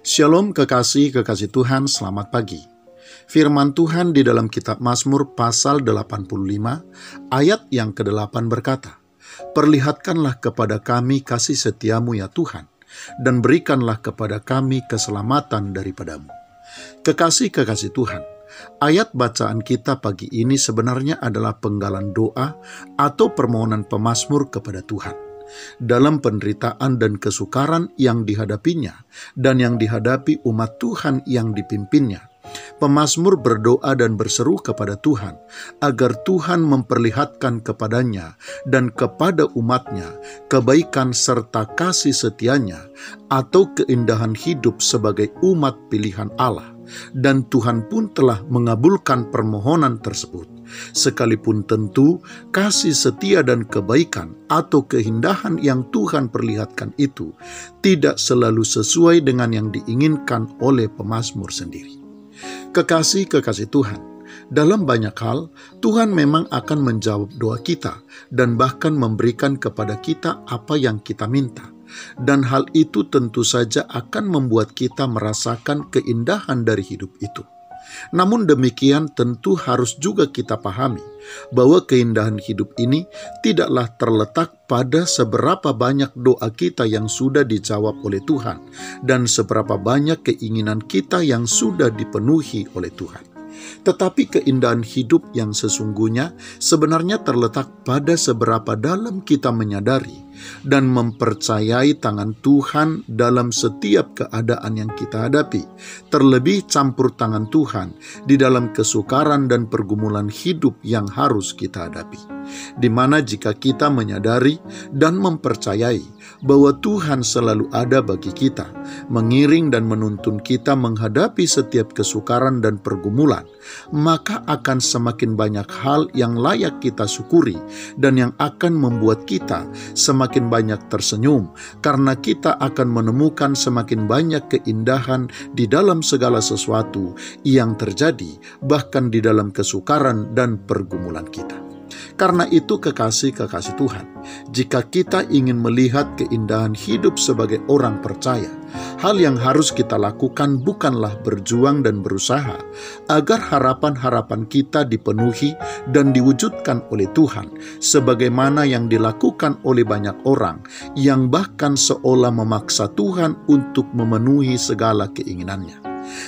Shalom kekasih Tuhan, selamat pagi. Firman Tuhan di dalam kitab Mazmur pasal 85 ayat yang ke-8 berkata, "Perlihatkanlah kepada kami kasih setiamu ya Tuhan, dan berikanlah kepada kami keselamatan daripadamu." Kekasih Tuhan, ayat bacaan kita pagi ini sebenarnya adalah penggalan doa atau permohonan pemazmur kepada Tuhan dalam penderitaan dan kesukaran yang dihadapinya dan yang dihadapi umat Tuhan yang dipimpinnya. Pemazmur berdoa dan berseru kepada Tuhan agar Tuhan memperlihatkan kepadanya dan kepada umatnya kebaikan serta kasih setianya atau keindahan hidup sebagai umat pilihan Allah. Dan Tuhan pun telah mengabulkan permohonan tersebut. Sekalipun tentu kasih setia dan kebaikan atau keindahan yang Tuhan perlihatkan itu tidak selalu sesuai dengan yang diinginkan oleh pemazmur sendiri. Kekasih Tuhan, dalam banyak hal Tuhan memang akan menjawab doa kita dan bahkan memberikan kepada kita apa yang kita minta. Dan hal itu tentu saja akan membuat kita merasakan keindahan dari hidup itu. Namun demikian tentu harus juga kita pahami bahwa keindahan hidup ini tidaklah terletak pada seberapa banyak doa kita yang sudah dijawab oleh Tuhan dan seberapa banyak keinginan kita yang sudah dipenuhi oleh Tuhan. Tetapi keindahan hidup yang sesungguhnya sebenarnya terletak pada seberapa dalam kita menyadari dan mempercayai tangan Tuhan dalam setiap keadaan yang kita hadapi, terlebih campur tangan Tuhan di dalam kesukaran dan pergumulan hidup yang harus kita hadapi. Di mana jika kita menyadari dan mempercayai bahwa Tuhan selalu ada bagi kita, mengiring dan menuntun kita menghadapi setiap kesukaran dan pergumulan, maka akan semakin banyak hal yang layak kita syukuri dan yang akan membuat kita semakin banyak tersenyum, karena kita akan menemukan semakin banyak keindahan di dalam segala sesuatu yang terjadi, bahkan di dalam kesukaran dan pergumulan kita. Karena itu kekasih Tuhan, jika kita ingin melihat keindahan hidup sebagai orang percaya, hal yang harus kita lakukan bukanlah berjuang dan berusaha agar harapan-harapan kita dipenuhi dan diwujudkan oleh Tuhan, sebagaimana yang dilakukan oleh banyak orang yang bahkan seolah memaksa Tuhan untuk memenuhi segala keinginannya.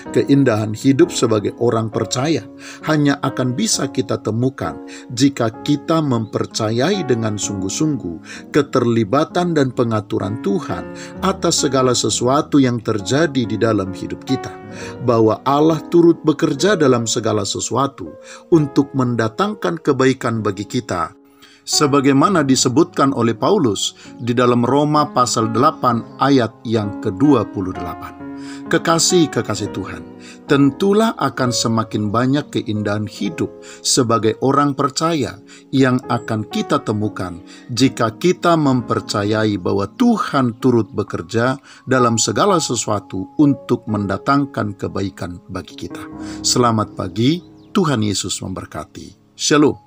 Keindahan hidup sebagai orang percaya hanya akan bisa kita temukan jika kita mempercayai dengan sungguh-sungguh keterlibatan dan pengaturan Tuhan atas segala sesuatu yang terjadi di dalam hidup kita, bahwa Allah turut bekerja dalam segala sesuatu untuk mendatangkan kebaikan bagi kita, sebagaimana disebutkan oleh Paulus di dalam Roma pasal 8 ayat yang ke-28. Kekasih Tuhan, tentulah akan semakin banyak keindahan hidup sebagai orang percaya yang akan kita temukan jika kita mempercayai bahwa Tuhan turut bekerja dalam segala sesuatu untuk mendatangkan kebaikan bagi kita. Selamat pagi, Tuhan Yesus memberkati. Shalom.